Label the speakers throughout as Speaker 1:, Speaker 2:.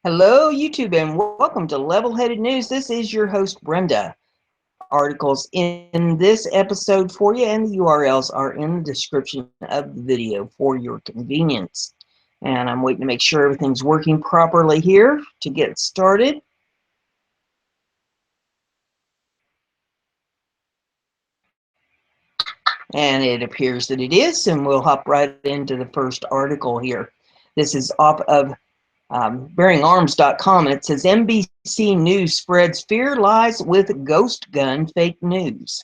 Speaker 1: Hello, YouTube, and welcome to Level-Headed News. This is your host, Brenda. Articles in this episode for you, and the URLs are in the description of the video for your convenience. And I'm waiting to make sure everything's working properly here to get started. And it appears that it is, and we'll hop right into the first article here. This is off of bearingarms.com, and it says NBC News spreads fear lies with ghost gun fake news.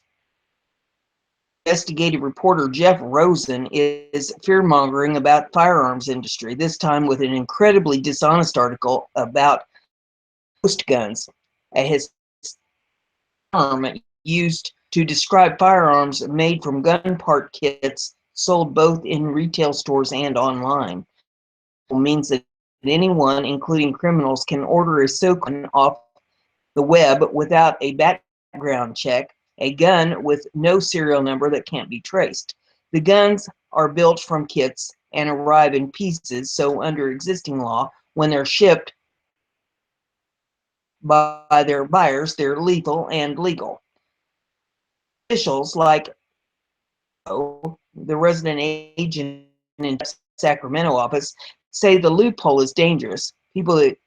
Speaker 1: Investigative reporter Jeff Rosen is fear-mongering about firearms industry, this time with an incredibly dishonest article about ghost guns, a term used to describe firearms made from gun part kits sold both in retail stores and online. It means that anyone, including criminals, can order a gun off the web without a background check, a gun with no serial number that can't be traced. The guns are built from kits and arrive in pieces, so under existing law, when they're shipped by their buyers, they're lethal and legal. Officials like the resident agent in Sacramento office say the loophole is dangerous. People that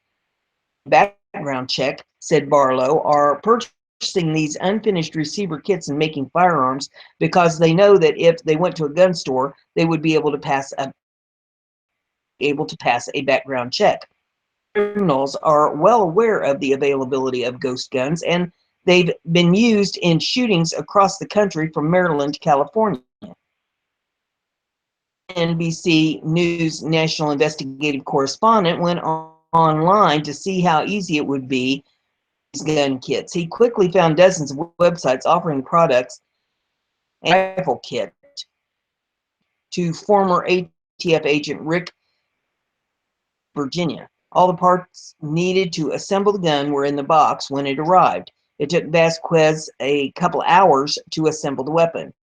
Speaker 1: background check, said Barlow, are purchasing these unfinished receiver kits and making firearms because they know that if they went to a gun store, they would be able to pass a background check. Criminals are well aware of the availability of ghost guns, and they've been used in shootings across the country from Maryland to California. NBC News national investigative correspondent went online to see how easy it would be gun kits. He quickly found dozens of websites offering products and rifle kit to former ATF agent Rick, Virginia. All the parts needed to assemble the gun were in the box when it arrived. It took Vasquez a couple hours to assemble the weapon.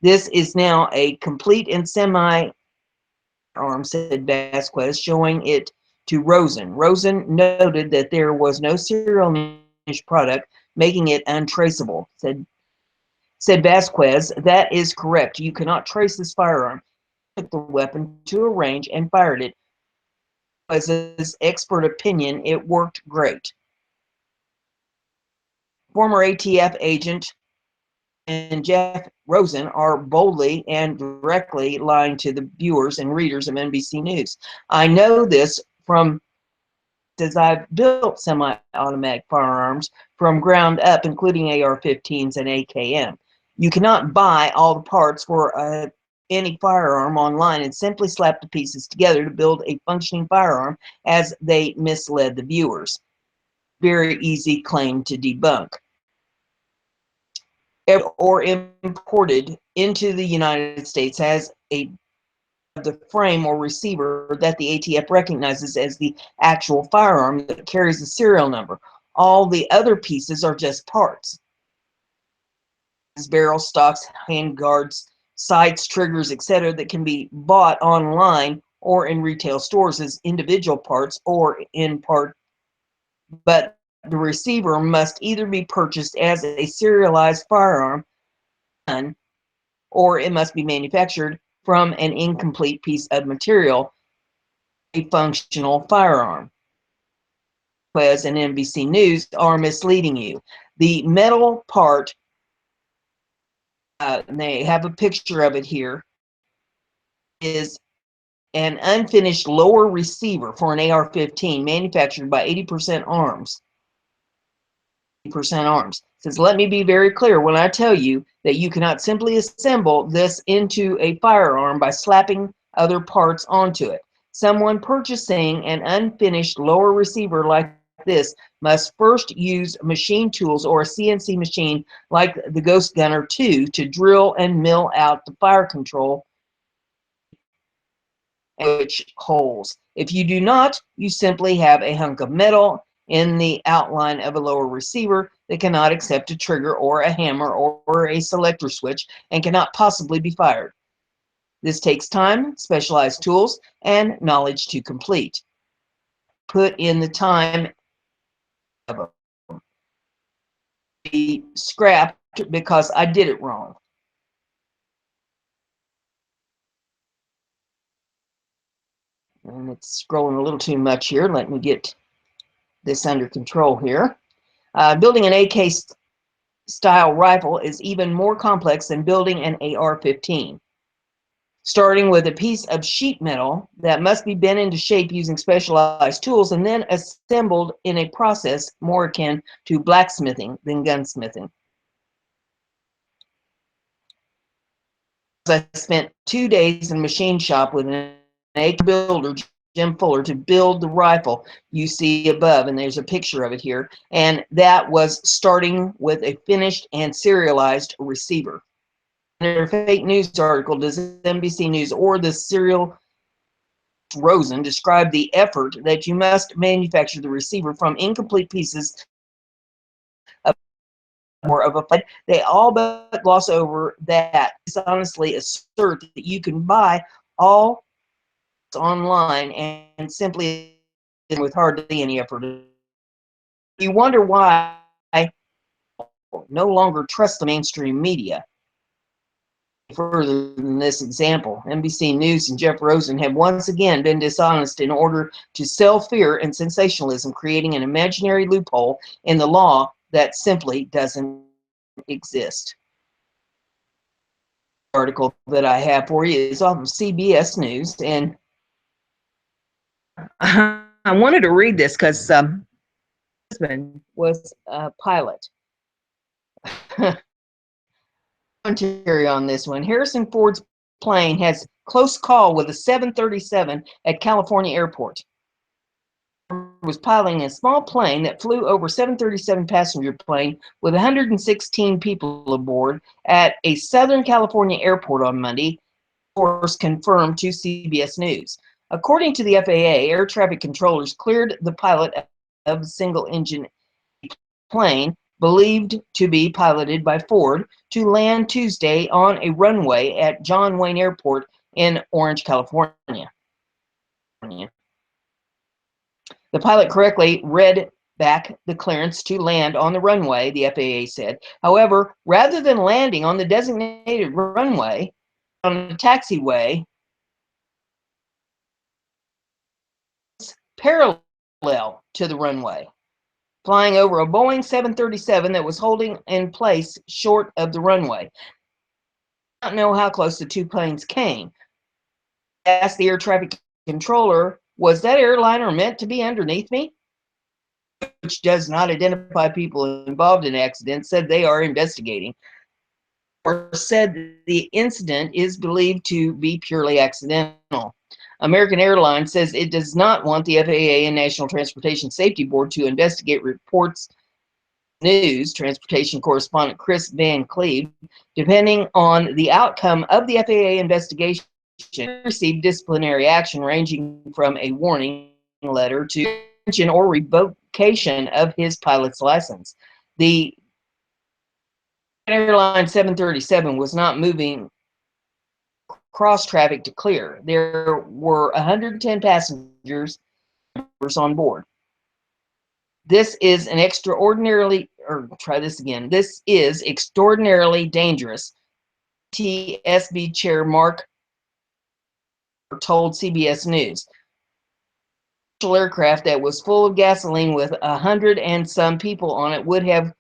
Speaker 1: This is now a complete and semi-arm, said Vasquez, showing it to Rosen. Rosen noted that there was no serial product, making it untraceable. Said Vasquez, that is correct. You cannot trace this firearm. He took the weapon to a range and fired it. As his expert opinion, it worked great. Former ATF agent and Jeff Rosen are boldly and directly lying to the viewers and readers of NBC News. I know this from as I've built semi-automatic firearms from ground up, including AR-15s and AKM. You cannot buy all the parts for any firearm online and simply slap the pieces together to build a functioning firearm, as they misled the viewers. Very easy claim to debunk. Or imported into the United States has the frame or receiver that the ATF recognizes as the actual firearm that carries the serial number. All the other pieces are just parts. Barrel stocks, hand guards, sights, triggers, etc. that can be bought online or in retail stores as individual parts or in part, but the receiver must either be purchased as a serialized firearm or it must be manufactured from an incomplete piece of material, a functional firearm. Quez and NBC News are misleading you. The metal part, they have a picture of it here, is an unfinished lower receiver for an AR-15 manufactured by 80% Arms. 80% Arms. Says, let me be very clear when I tell you that you cannot simply assemble this into a firearm by slapping other parts onto it. Someone purchasing an unfinished lower receiver like this must first use machine tools or a CNC machine like the Ghost Gunner 2 to drill and mill out the fire control which holes. If you do not, you simply have a hunk of metal in the outline of a lower receiver that cannot accept a trigger or a hammer or a selector switch and cannot possibly be fired. This takes time, specialized tools, and knowledge to complete. put in the time of them. Be scrapped because I did it wrong. And it's scrolling a little too much here. Let me get this under control here. Building an AK style rifle is even more complex than building an AR-15. Starting with a piece of sheet metal that must be bent into shape using specialized tools and then assembled in a process more akin to blacksmithing than gunsmithing. I spent 2 days in a machine shop with an AK builder, Jim Fuller, to build the rifle you see above, and there's a picture of it here. And that was starting with a finished and serialized receiver. In a fake news article, does NBC News or the serial Rosen describe the effort that you must manufacture the receiver from incomplete pieces of a fight. They all but gloss over that, dishonestly assert that you can buy all online and simply with hardly any effort. You wonder why I no longer trust the mainstream media. Further than this example, NBC News and Jeff Rosen have once again been dishonest in order to sell fear and sensationalism, creating an imaginary loophole in the law that simply doesn't exist. The article that I have for you is off of CBS News, and I wanted to read this because my husband was a pilot. Commentary on this one. Harrison Ford's plane has close call with a 737 at California airport. Was piloting a small plane that flew over 737 passenger plane with 116 people aboard at a Southern California airport on Monday, source confirmed to CBS News. According to the FAA, air traffic controllers cleared the pilot of a single-engine plane believed to be piloted by Ford to land Tuesday on a runway at John Wayne Airport in Orange, California. The pilot correctly read back the clearance to land on the runway, the FAA said. However, rather than landing on the designated runway, on the taxiway, parallel to the runway, flying over a Boeing 737 that was holding in place short of the runway. I don't know how close the two planes came. I asked the air traffic controller, was that airliner meant to be underneath me? Which does not identify people involved in the accident, said they are investigating, or said the incident is believed to be purely accidental. American Airlines says it does not want the FAA and National Transportation Safety Board to investigate reports. News transportation correspondent Chris Van Cleve, depending on the outcome of the FAA investigation, received disciplinary action ranging from a warning letter to suspension or revocation of his pilot's license. The airline 737 was not moving cross traffic to clear. There were 110 passengers on board. This is an extraordinarily, or try this again. This is extraordinarily dangerous. TSB Chair Mark told CBS News. Aircraft that was full of gasoline with 100 and some people on it would have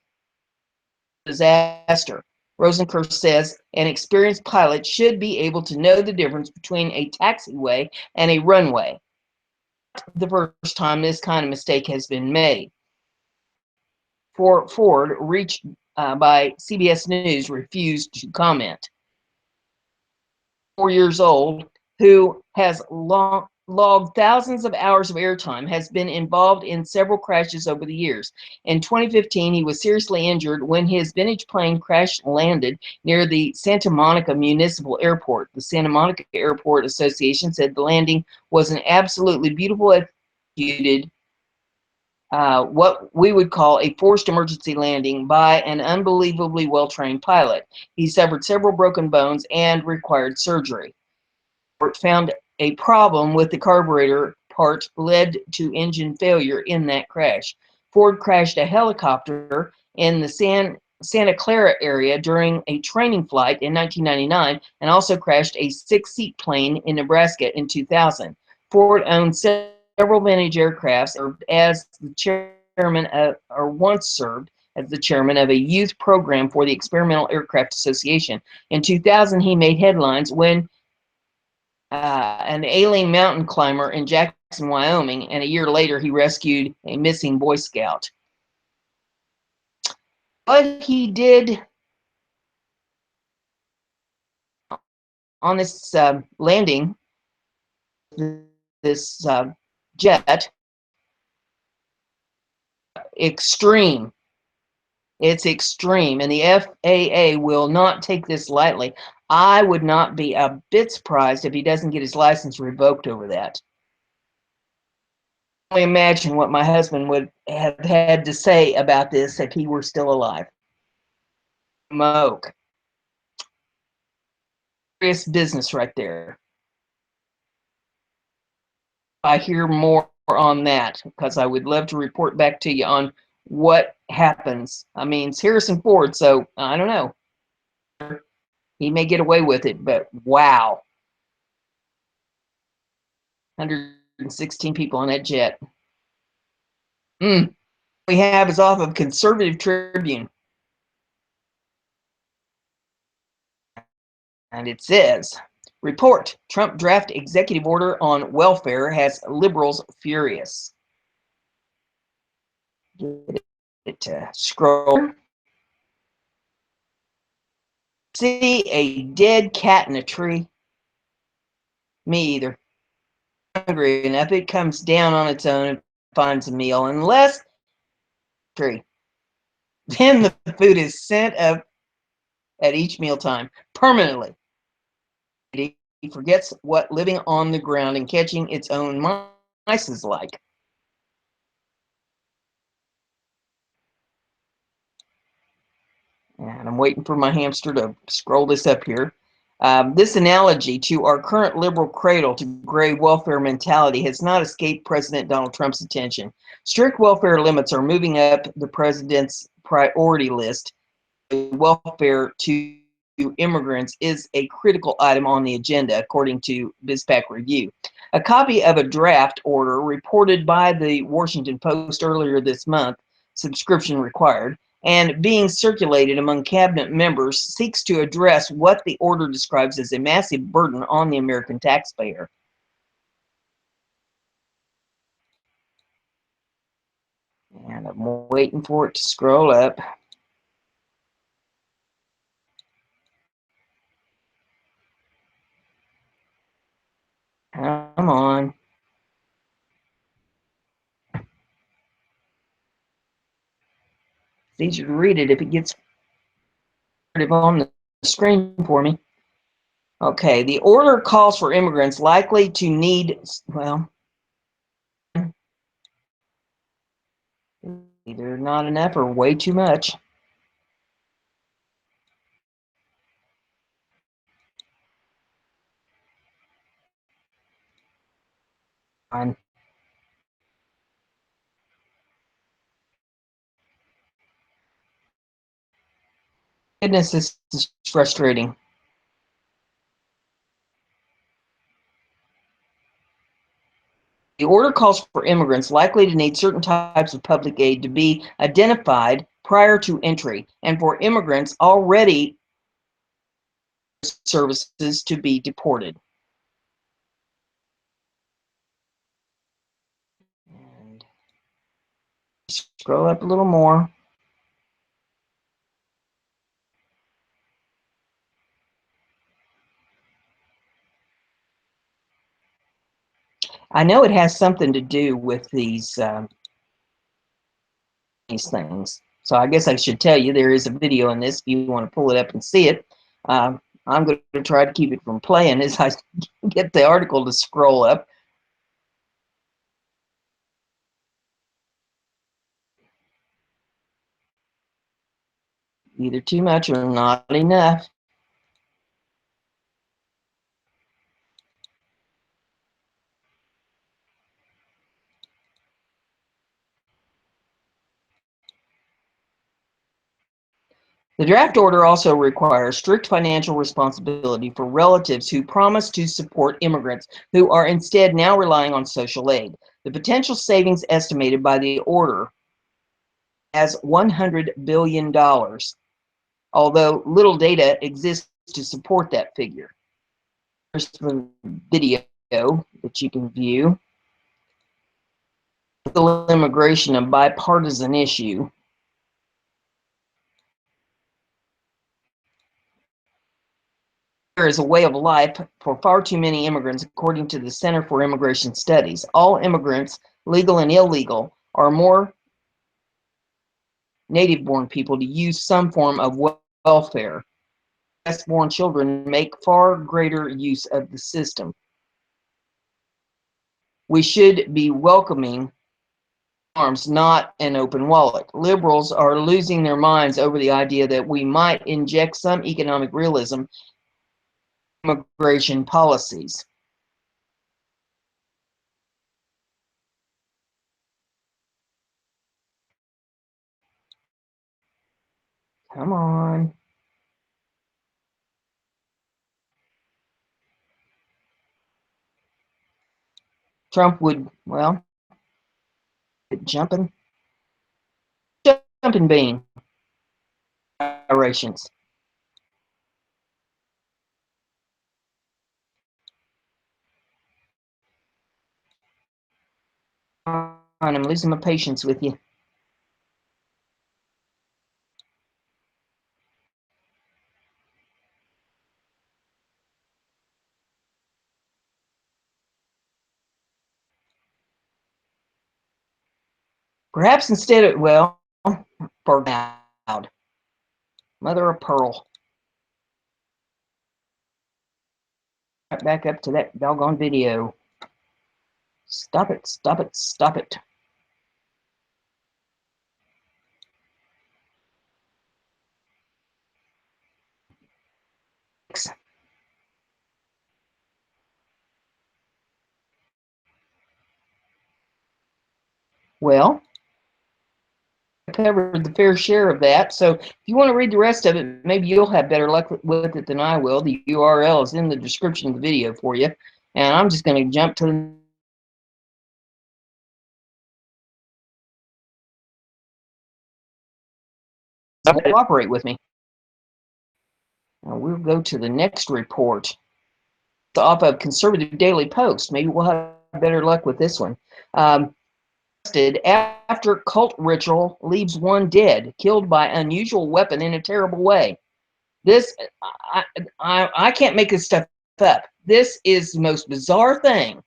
Speaker 1: disaster. Rosenkirch says an experienced pilot should be able to know the difference between a taxiway and a runway. The first time this kind of mistake has been made. Ford, reached by CBS News, refused to comment. 4 years old, who has logged thousands of hours of airtime, has been involved in several crashes over the years. In 2015, he was seriously injured when his vintage plane crash landed near the Santa Monica Municipal Airport. The Santa Monica Airport Association said the landing was an absolutely beautiful, executed what we would call a forced emergency landing by an unbelievably well-trained pilot. He suffered several broken bones and required surgery. It found a problem with the carburetor part led to engine failure in that crash. Ford crashed a helicopter in the Santa Clara area during a training flight in 1999 and also crashed a 6-seat plane in Nebraska in 2000. Ford owned several vintage aircrafts, served as the chairman of, or once served as the chairman of a youth program for the Experimental Aircraft Association. In 2000, he made headlines when an alien mountain climber in Jackson, Wyoming, and a year later he rescued a missing Boy Scout. But he did on this landing, this jet, extreme. It's extreme, and the FAA will not take this lightly. I would not be a bit surprised if he doesn't get his license revoked over that. I can only imagine what my husband would have had to say about this if he were still alive. Smoke. Serious business right there. I hear more on that because I would love to report back to you on what happens. I mean, it's Harrison Ford, so I don't know. He may get away with it, but wow. 116 people on that jet. We have is off of Conservative Tribune. And it says, report, Trump draft executive order on welfare has liberals furious. Get it to scroll. See a dead cat in a tree? Me either. Hungry enough, it comes down on its own and finds a meal, unless tree. Then the food is sent up at each mealtime permanently. He forgets what living on the ground and catching its own mice is like. And I'm waiting for my hamster to scroll this up here. This analogy to our current liberal cradle to grave welfare mentality has not escaped President Donald Trump's attention. Strict welfare limits are moving up the president's priority list. Welfare to immigrants is a critical item on the agenda, according to BizPac Review. A copy of a draft order reported by the Washington Post earlier this month, subscription required, and being circulated among cabinet members seeks to address what the order describes as a massive burden on the American taxpayer. And I'm waiting for it to scroll up. Come on. It's easier to read it if it gets on the screen for me. Okay, the order calls for immigrants likely to need, well, either not enough or way too much. Fine. Goodness, this is frustrating. The order calls for immigrants likely to need certain types of public aid to be identified prior to entry, and for immigrants already services to be deported. And scroll up a little more. I know it has something to do with these things. So I guess I should tell you there is a video in this if you want to pull it up and see it. I'm going to try to keep it from playing as I get the article to scroll up. Either too much or not enough. The draft order also requires strict financial responsibility for relatives who promise to support immigrants who are instead now relying on social aid. The potential savings estimated by the order as $100 billion, although little data exists to support that figure. Here's the video that you can view. Legal immigration, a bipartisan issue. There is a way of life for far too many immigrants, according to the Center for Immigration Studies. All immigrants, legal and illegal, are more native-born people to use some form of welfare. U.S.-born children make far greater use of the system. We should be welcoming arms, not an open wallet. Liberals are losing their minds over the idea that we might inject some economic realism in immigration policies. Come on. Trump would, well, jumping bean gyrations. I'm losing my patience with you. Perhaps instead of, well, for loud. Mother of pearl. Right back up to that doggone video. Stop it, stop it, stop it. Well, I covered the fair share of that. So if you want to read the rest of it, maybe you'll have better luck with it than I will. The URL is in the description of the video for you. And I'm just going to jump to cooperate with me. Now we'll go to the next report. It's off of Conservative Daily Post. Maybe we'll have better luck with this one. After cult ritual leaves one dead, killed by unusual weapon in a terrible way. This, I can't make this stuff up. This is the most bizarre thing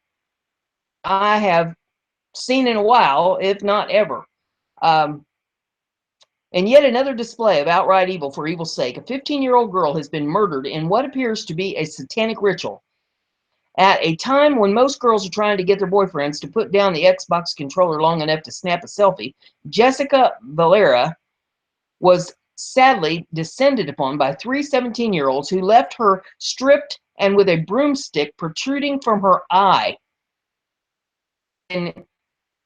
Speaker 1: I have seen in a while, if not ever. And yet another display of outright evil for evil's sake. A 15-year-old girl has been murdered in what appears to be a satanic ritual. At a time when most girls are trying to get their boyfriends to put down the Xbox controller long enough to snap a selfie, Jessica Valera was sadly descended upon by three 17-year-olds who left her stripped and with a broomstick protruding from her eye. In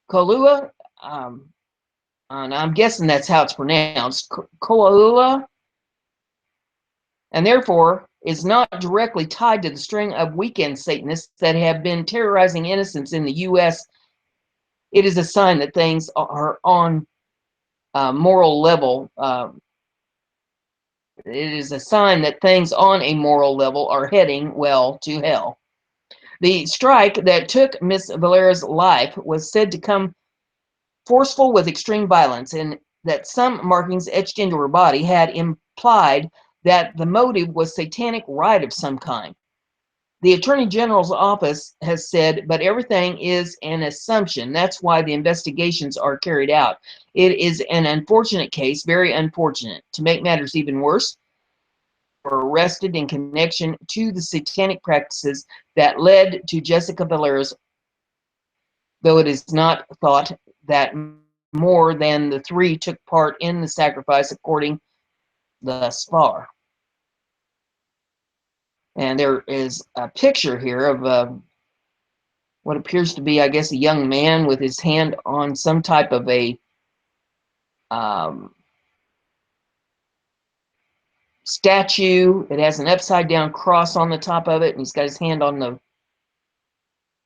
Speaker 1: Kolua, and I'm guessing that's how it's pronounced, Kolua, and therefore is not directly tied to the string of weekend Satanists that have been terrorizing innocents in the U.S., it is a sign that things are on a moral level. It is a sign that things on a moral level are heading, well, to hell. The strike that took Miss Valera's life was said to come forceful with extreme violence, and that some markings etched into her body had implied that the motive was satanic rite of some kind. The Attorney General's office has said, but everything is an assumption. That's why the investigations are carried out. It is an unfortunate case, very unfortunate. To make matters even worse, were arrested in connection to the satanic practices that led to Jessica Valera's, though it is not thought that more than the three took part in the sacrifice according thus far. And there is a picture here of what appears to be, I guess, a young man with his hand on some type of a statue. It has an upside down cross on the top of it, and he's got his hand on the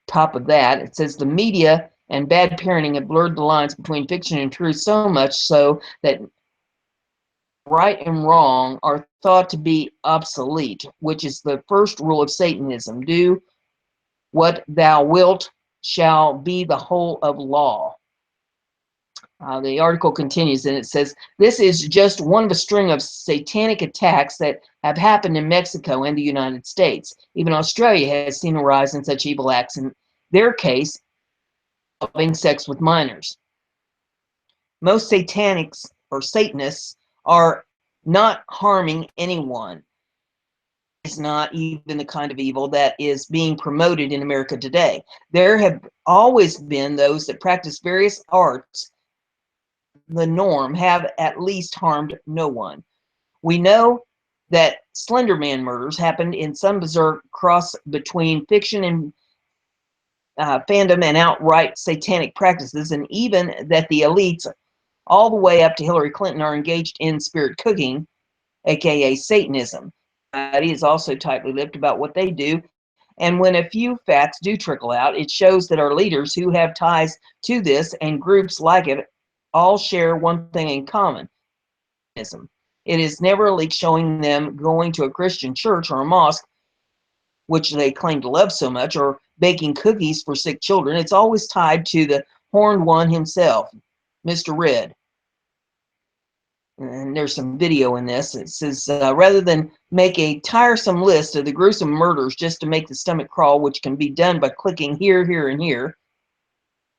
Speaker 1: top of that. It says the media and bad parenting have blurred the lines between fiction and truth so much so that right and wrong are thought to be obsolete, which is the first rule of Satanism. Do what thou wilt shall be the whole of law. The article continues and it says, this is just one of a string of satanic attacks that have happened in Mexico and the United States. Even Australia has seen a rise in such evil acts, in their case, involving sex with minors. Most satanics or Satanists are not harming anyone. It's not even the kind of evil that is being promoted in America today. There have always been those that practice various arts. The norm have at least harmed no one. We know that Slender Man murders happened in some bizarre cross between fiction and fandom and outright satanic practices, and even that the elites all the way up to Hillary Clinton are engaged in spirit cooking, aka Satanism. Society is also tightly lipped about what they do, and when a few facts do trickle out, it shows that our leaders who have ties to this and groups like it all share one thing in common: Satanism. It is never a leak showing them going to a Christian church or a mosque, which they claim to love so much, or baking cookies for sick children. It's always tied to the horned one himself, Mr. Red. And there's some video in this. It says, rather than make a tiresome list of the gruesome murders just to make the stomach crawl, which can be done by clicking here, here, and here,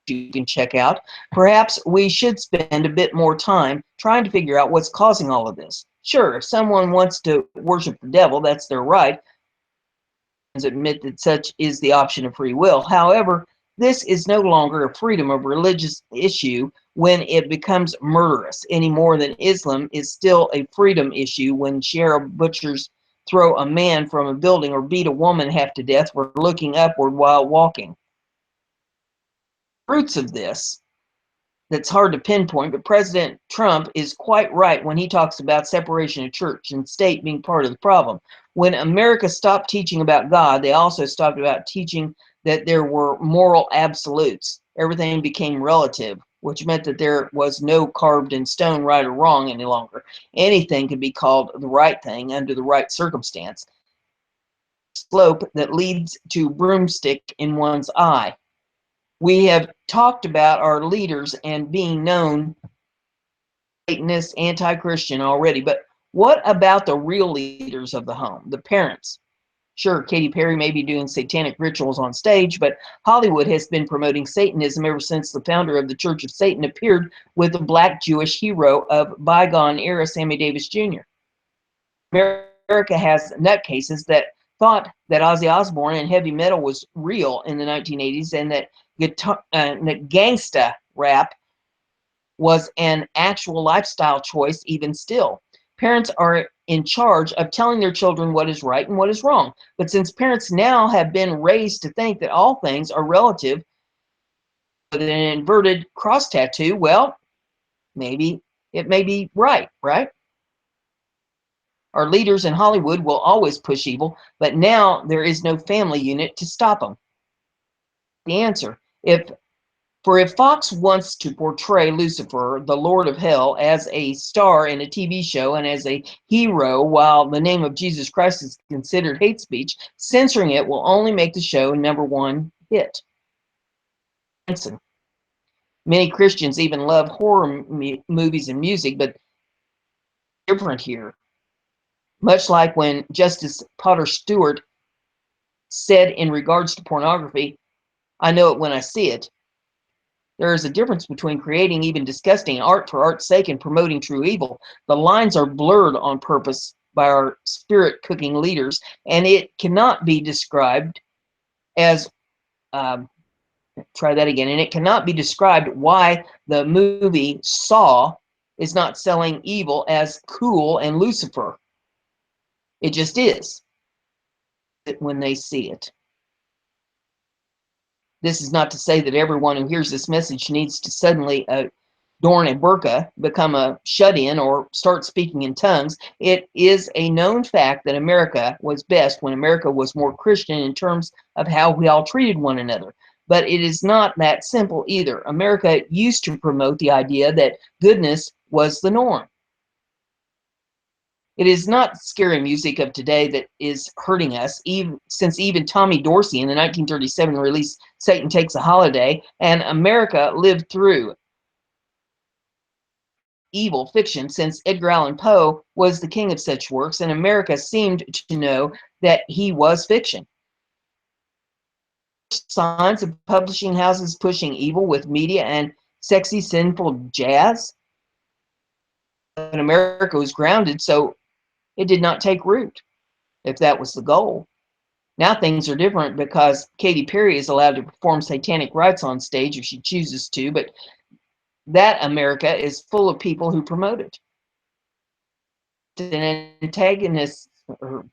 Speaker 1: you can check out, perhaps we should spend a bit more time trying to figure out what's causing all of this. Sure, if someone wants to worship the devil, that's their right. Admit that such is the option of free will. However, this is no longer a freedom of religious issue when it becomes murderous, any more than Islam is still a freedom issue when Sheriff butchers throw a man from a building or beat a woman half to death for looking upward while walking. Roots of this, that's hard to pinpoint, but President Trump is quite right when he talks about separation of church and state being part of the problem. When America stopped teaching about God, they also stopped about teaching that there were moral absolutes. Everything became relative, which meant that there was no carved in stone right or wrong any longer. Anything could be called the right thing under the right circumstance. Slope that leads to broomstick in one's eye. We have talked about our leaders and being known Satanist, anti-Christian already, but what about the real leaders of the home, the parents? Sure, Katy Perry may be doing satanic rituals on stage, but Hollywood has been promoting Satanism ever since the founder of the Church of Satan appeared with the black Jewish hero of bygone era, Sammy Davis Jr. America has nutcases that thought that Ozzy Osbourne and heavy metal was real in the 1980s and that gangsta rap was an actual lifestyle choice even still. Parents are in charge of telling their children what is right and what is wrong. But since parents now have been raised to think that all things are relative with an inverted cross tattoo, well, maybe it may be right? Our leaders in Hollywood will always push evil, but now there is no family unit to stop them. The answer, if Fox wants to portray Lucifer, the Lord of Hell, as a star in a TV show and as a hero while the name of Jesus Christ is considered hate speech, censoring it will only make the show #1 hit. Many Christians even love horror movies and music, but different here. Much like when Justice Potter Stewart said in regards to pornography, I know it when I see it. There is a difference between creating even disgusting art for art's sake and promoting true evil. The lines are blurred on purpose by our spirit cooking leaders, and it cannot be described as, try that again, and it cannot be described why the movie Saw is not selling evil as cool and Lucifer. It just is when they see it. This is not to say that everyone who hears this message needs to suddenly adorn a burqa, become a shut-in, or start speaking in tongues. It is a known fact that America was best when America was more Christian in terms of how we all treated one another. But it is not that simple either. America used to promote the idea that goodness was the norm. It is not scary music of today that is hurting us, since even Tommy Dorsey in the 1937 release Satan Takes a Holiday, and America lived through evil fiction since Edgar Allan Poe was the king of such works, and America seemed to know that he was fiction. Signs of publishing houses pushing evil with media and sexy, sinful jazz. And America was grounded, so it did not take root, if that was the goal. Now things are different because Katy Perry is allowed to perform satanic rites on stage if she chooses to, but that America is full of people who promote it. An antagonist, or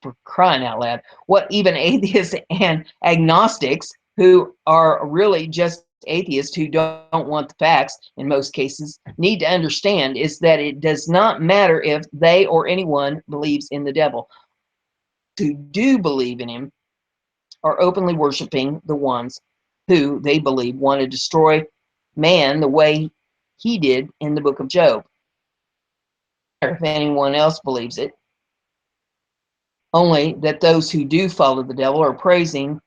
Speaker 1: for crying out loud, what even atheists and agnostics, who are really just atheists who don't want the facts in most cases, need to understand is that it does not matter if they or anyone believes in the devil. Who do believe in him are openly worshiping the ones who they believe want to destroy man the way he did in the book of Job. If anyone else believes it, only that those who do follow the devil are praising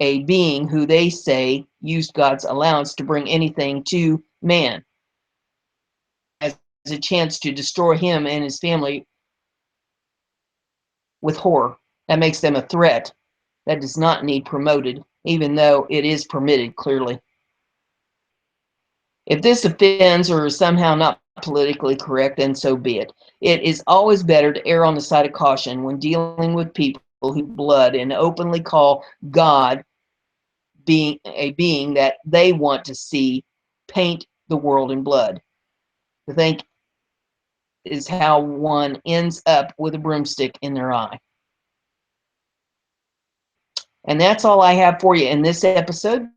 Speaker 1: a being who they say used God's allowance to bring anything to man as a chance to destroy him and his family with horror. That makes them a threat that does not need promoted, even though it is permitted clearly. If this offends or is somehow not politically correct, then so be it. It is always better to err on the side of caution when dealing with people who blood and openly call God being a being that they want to see paint the world in blood. To think is how one ends up with a broomstick in their eye. And that's all I have for you in this episode.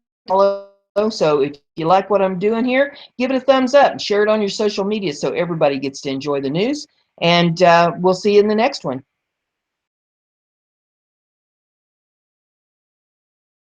Speaker 1: So if you like what I'm doing here, give it a thumbs up and share it on your social media so everybody gets to enjoy the news. And we'll see you in the next one.